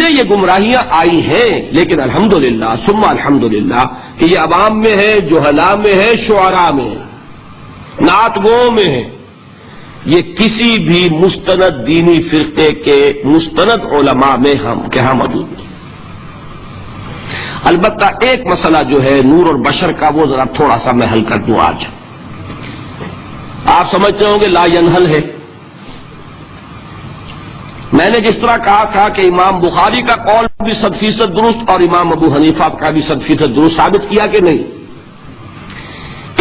سے یہ گمراہیاں آئی ہیں، لیکن الحمدللہ ثم الحمدللہ کہ یہ عوام میں ہے، جہلاء میں ہے، شعراء میں ہے، نعت گوؤں میں ہے، یہ کسی بھی مستند دینی فرقے کے مستند علماء میں ہم کہاں موجود نہیں۔ البتہ ایک مسئلہ جو ہے نور اور بشر کا، وہ ذرا تھوڑا سا میں حل کر دوں آج۔ آپ سمجھتے ہوں گے لا ینحل ہے۔ میں نے جس طرح کہا تھا کہ امام بخاری کا قول بھی 100% درست اور امام ابو حنیفہ کا بھی 100% درست ثابت کیا کہ نہیں،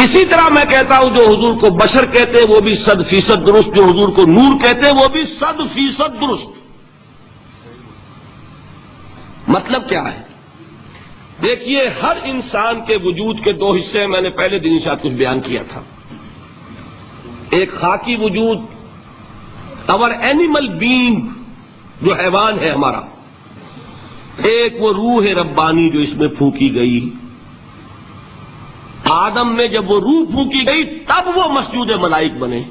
اسی طرح میں کہتا ہوں جو حضور کو بشر کہتے ہیں وہ بھی 100% درست، جو حضور کو نور کہتے ہیں وہ بھی 100% درست۔ مطلب کیا ہے؟ دیکھیے، ہر انسان کے وجود کے دو حصے ہیں، میں نے پہلے دن شاید کچھ بیان کیا تھا۔ ایک خاکی وجود، اور اینیمل بینگ جو حیوان ہے ہمارا، ایک وہ روح ربانی جو اس میں پھونکی گئی۔ آدم میں جب وہ روح پھونکی گئی تب وہ مسجود ملائک بنے۔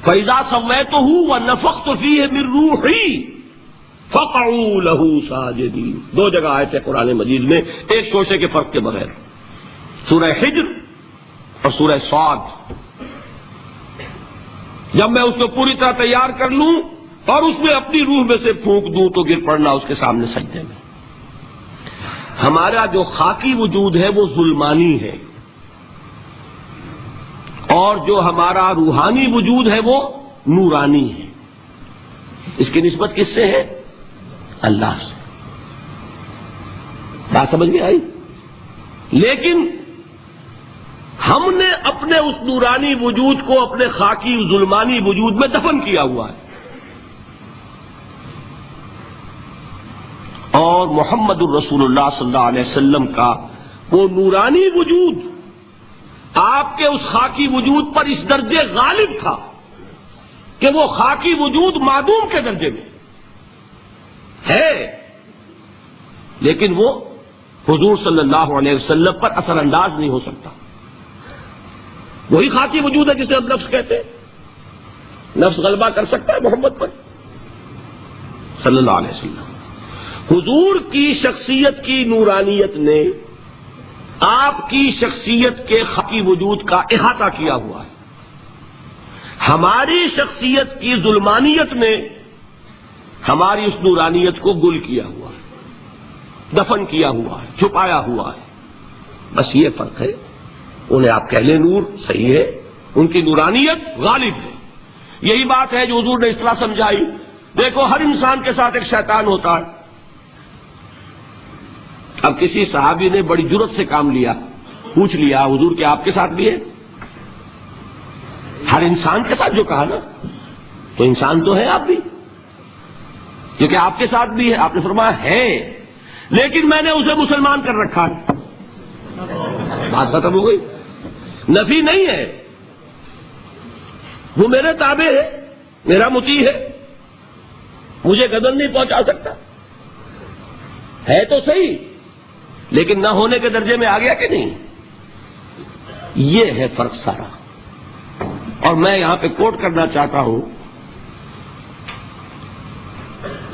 فَإِذَا سَوَّيْتُهُ وَنَفَخْتُ فِيهِ مِن رُوحِي فَقَعُوا لَهُ سَاجِدِينَ۔ دو جگہ آئے تھے قرآن مجید میں ایک شوشے کے فرق کے بغیر، سورہ حجر اور سورہ صاد۔ جب میں اس کو پوری طرح تیار کر لوں اور اس میں اپنی روح میں سے پھونک دوں تو گر پڑنا اس کے سامنے سجدے میں۔ ہمارا جو خاکی وجود ہے وہ ظلمانی ہے، اور جو ہمارا روحانی وجود ہے وہ نورانی ہے۔ اس کی نسبت کس سے ہے؟ اللہ سے۔ بات سمجھ میں آئی؟ لیکن ہم نے اپنے اس نورانی وجود کو اپنے خاکی ظلمانی وجود میں دفن کیا ہوا ہے، اور محمد الرسول اللہ صلی اللہ علیہ وسلم کا وہ نورانی وجود آپ کے اس خاکی وجود پر اس درجے غالب تھا کہ وہ خاکی وجود معدوم کے درجے میں ہے، لیکن وہ حضور صلی اللہ علیہ وسلم پر اثر انداز نہیں ہو سکتا۔ وہی خاکی وجود ہے جسے ہم نفس کہتے ہیں، نفس غلبہ کر سکتا ہے محمد پر صلی اللہ علیہ وسلم۔ حضور کی شخصیت کی نورانیت نے آپ کی شخصیت کے خاکی وجود کا احاطہ کیا ہوا ہے، ہماری شخصیت کی ظلمانیت نے ہماری اس نورانیت کو گل کیا ہوا ہے، دفن کیا ہوا ہے، چھپایا ہوا ہے۔ بس یہ فرق ہے۔ انہیں آپ کہہ لیں نور، صحیح ہے، ان کی نورانیت غالب ہے۔ یہی بات ہے جو حضور نے اس طرح سمجھائی۔ دیکھو، ہر انسان کے ساتھ ایک شیطان ہوتا ہے۔ اب کسی صحابی نے بڑی جرت سے کام لیا، پوچھ لیا حضور کہ آپ کے ساتھ بھی ہے؟ ہر انسان کے ساتھ جو کہا نا، تو انسان تو ہے آپ بھی، کیونکہ آپ کے ساتھ بھی ہے۔ آپ نے فرمایا ہے، لیکن میں نے اسے مسلمان کر رکھا ہے۔ بات ختم ہو گئی۔ نفی نہیں ہے، وہ میرے تابع ہے، میرا مطیع ہے، مجھے گدن نہیں پہنچا سکتا ہے تو صحیح، لیکن نہ ہونے کے درجے میں آ گیا کہ نہیں؟ یہ ہے فرق سارا۔ اور میں یہاں پہ کوٹ کرنا چاہتا ہوں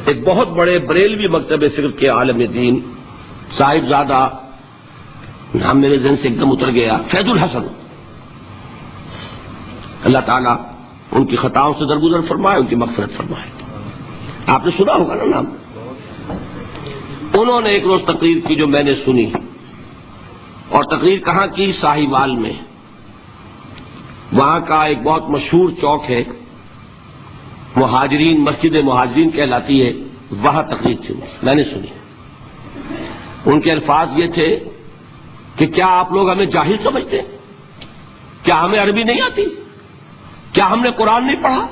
ایک بہت بڑے بریلوی مکتب فکر کے عالم دین، صاحبزادہ، نام میرے ذہن سے ایک دم اتر گیا، فیض الحسن، اللہ تعالیٰ ان کی خطاؤں سے درگزر فرمائے، ان کی مغفرت فرمائے۔ آپ نے سنا ہوگا نا نام۔ انہوں نے ایک روز تقریر کی جو میں نے سنی، اور تقریر کہاں کی؟ ساہیوال میں۔ وہاں کا ایک بہت مشہور چوک ہے، مہاجرین، مسجد مہاجرین کہلاتی ہے، وہاں تقریر تھی، میں نے سنی۔ ان کے الفاظ یہ تھے کہ کیا آپ لوگ ہمیں جاہل سمجھتے ہیں؟ کیا ہمیں عربی نہیں آتی؟ کیا ہم نے قرآن نہیں پڑھا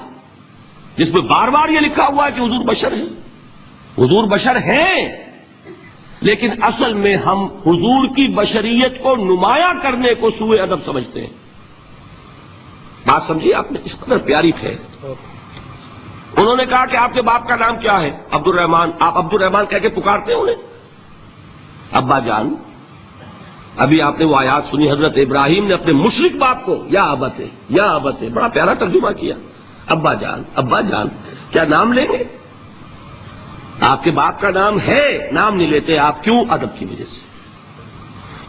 جس میں بار بار یہ لکھا ہوا ہے کہ حضور بشر ہیں؟ حضور بشر ہیں، لیکن اصل میں ہم حضور کی بشریت کو نمایاں کرنے کو سوء ادب سمجھتے ہیں۔ بات سمجھیے آپ نے، اس قدر پیاری تھے۔ انہوں نے کہا کہ آپ کے باپ کا نام کیا ہے؟ عبد الرحمان۔ آپ عبد الرحمان کہہ کے پکارتے ہیں انہیں؟ ابا جان، ابھی آپ نے وہ آیات سنی، حضرت ابراہیم نے اپنے مشرک باپ کو یا ابت ہے، یا ابت ہے، بڑا پیارا ترجمہ کیا، ابا جان، ابا جان، کیا نام لیں گے؟ آپ کے باپ کا نام ہے، نام نہیں لیتے آپ، کیوں؟ ادب کی وجہ سے۔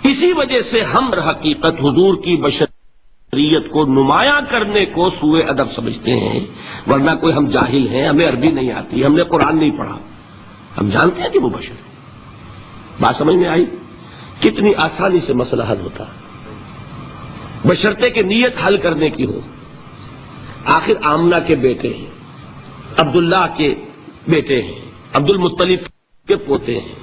اسی وجہ سے ہم حقیقت حضور کی بشریت کو نمایاں کرنے کو سوء ادب سمجھتے ہیں، ورنہ کوئی ہم جاہل ہیں، ہمیں عربی نہیں آتی، ہم نے قرآن نہیں پڑھا، ہم جانتے ہیں کہ وہ بشر ہے۔ بات سمجھ میں آئی؟ کتنی آسانی سے مسئلہ حل ہوتا ہے، بشرطے کہ نیت حل کرنے کی ہو۔ آخر آمنہ کے بیٹے ہیں، عبداللہ کے بیٹے ہیں، عبد المطلب کے پوتے ہیں،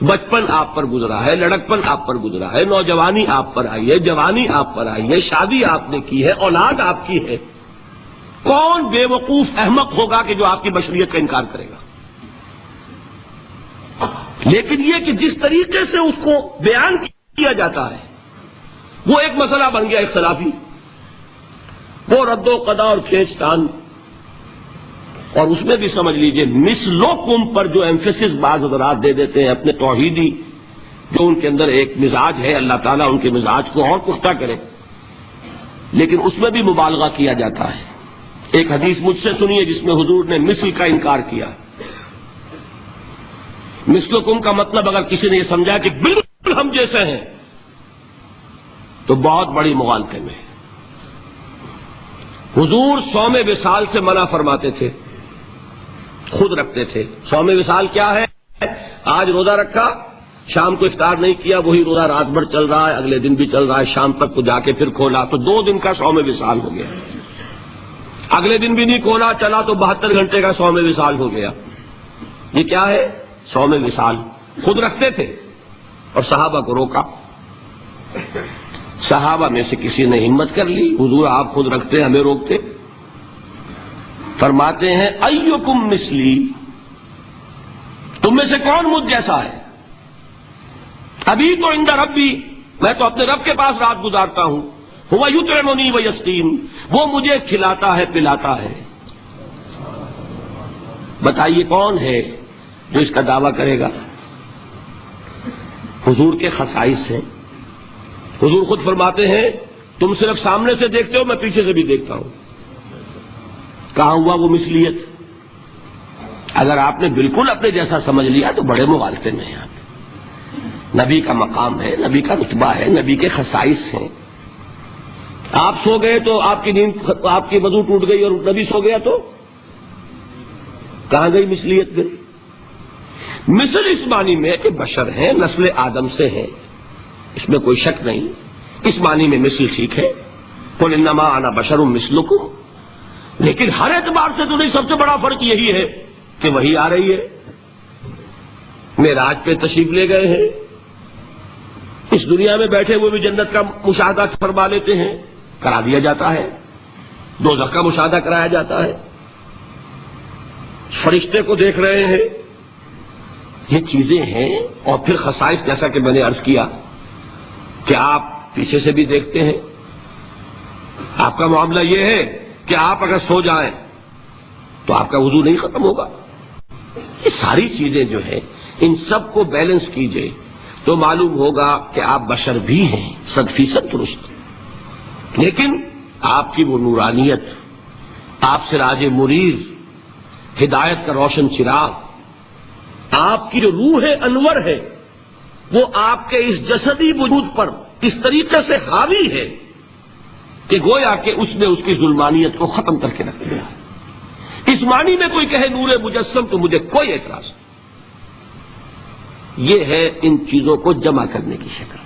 بچپن آپ پر گزرا ہے، لڑکپن آپ پر گزرا ہے، نوجوانی آپ پر آئی ہے، جوانی آپ پر آئی ہے، شادی آپ نے کی ہے، اولاد آپ کی ہے۔ کون بے وقوف احمق ہوگا کہ جو آپ کی بشریت کا انکار کرے گا؟ لیکن یہ کہ جس طریقے سے اس کو بیان کیا جاتا ہے وہ ایک مسئلہ بن گیا اختلافی، وہ رد و قضا اور کھینچ تان، اور اس میں بھی سمجھ لیجئے مثلکم پر جو ایمفیسس بعض حضرات دے دیتے ہیں اپنے توحیدی، جو ان کے اندر ایک مزاج ہے، اللہ تعالیٰ ان کے مزاج کو اور پختہ کرے، لیکن اس میں بھی مبالغہ کیا جاتا ہے۔ ایک حدیث مجھ سے سنیے جس میں حضور نے مثل کا انکار کیا۔ مثلکم کا مطلب اگر کسی نے یہ سمجھا کہ بالکل ہم جیسے ہیں تو بہت بڑی مغالطے میں۔ حضور صوم وصال سے منع فرماتے تھے، خود رکھتے تھے۔ صوم وصال کیا ہے؟ آج روزہ رکھا، شام کو افطار نہیں کیا، وہی روزہ رات بھر چل رہا ہے، اگلے دن بھی چل رہا ہے، شام تک کو جا کے پھر کھولا تو 2 دن کا صوم وصال ہو گیا۔ اگلے دن بھی نہیں کھولا، چلا تو 72 گھنٹے کا صوم وصال ہو گیا۔ یہ کیا ہے؟ صوم وصال۔ خود رکھتے تھے اور صحابہ کو روکا۔ صحابہ میں سے کسی نے ہمت کر لی، حضور آپ خود رکھتے ہمیں روکتے؟ فرماتے ہیں ایکم مثلی، تم میں سے کون مجھ جیسا ہے؟ ابھی تو عند ربی، میں تو اپنے رب کے پاس رات گزارتا ہوں، ہوا یطعمنی ویسقین، وہ مجھے کھلاتا ہے پلاتا ہے۔ بتائیے کون ہے جو اس کا دعویٰ کرے گا؟ حضور کے خصائص ہیں۔ حضور خود فرماتے ہیں تم صرف سامنے سے دیکھتے ہو، میں پیچھے سے بھی دیکھتا ہوں۔ کہاں ہوا وہ مثلیت؟ اگر آپ نے بالکل اپنے جیسا سمجھ لیا تو بڑے مغالطے میں ہیں آپ۔ نبی کا مقام ہے، نبی کا رتبہ ہے، نبی کے خصائص ہیں۔ آپ سو گئے تو آپ کی نیند، آپ کی وضو ٹوٹ گئی اور نبی سو گیا تو کہاں گئی مثلیت پھر؟ مثل اس معنی میں کہ بشر ہیں، نسل آدم سے ہیں، اس میں کوئی شک نہیں، اس معنی میں مثل ٹھیک ہے، قل انما انا بشر مثلکم، لیکن ہر اعتبار سے تو نہیں۔ سب سے بڑا فرق یہی ہے کہ وہی آ رہی ہے، معراج پہ تشریف لے گئے ہیں، اس دنیا میں بیٹھے ہوئے بھی جنت کا مشاہدہ فرما لیتے ہیں، کرا دیا جاتا ہے، دوزخ کا مشاہدہ کرایا جاتا ہے، فرشتے کو دیکھ رہے ہیں، یہ چیزیں ہیں۔ اور پھر خصائص جیسا کہ میں نے عرض کیا کہ آپ پیچھے سے بھی دیکھتے ہیں۔ آپ کا معاملہ یہ ہے کہ آپ اگر سو جائیں تو آپ کا وضو نہیں ختم ہوگا۔ یہ ساری چیزیں جو ہیں ان سب کو بیلنس کیجئے تو معلوم ہوگا کہ آپ بشر بھی ہیں، 100% درست، لیکن آپ کی وہ نورانیت، آپ سراج منیر، ہدایت کا روشن چراغ، آپ کی جو روح انور ہے وہ آپ کے اس جسدی وجود پر اس طریقے سے حاوی ہے کہ گویا کہ اس نے اس کی ظلمانیت کو ختم کر کے رکھ دیا ہے۔ اس معنی میں کوئی کہے نور مجسم تو مجھے کوئی اعتراض نہیں۔ یہ ہے ان چیزوں کو جمع کرنے کی شکل۔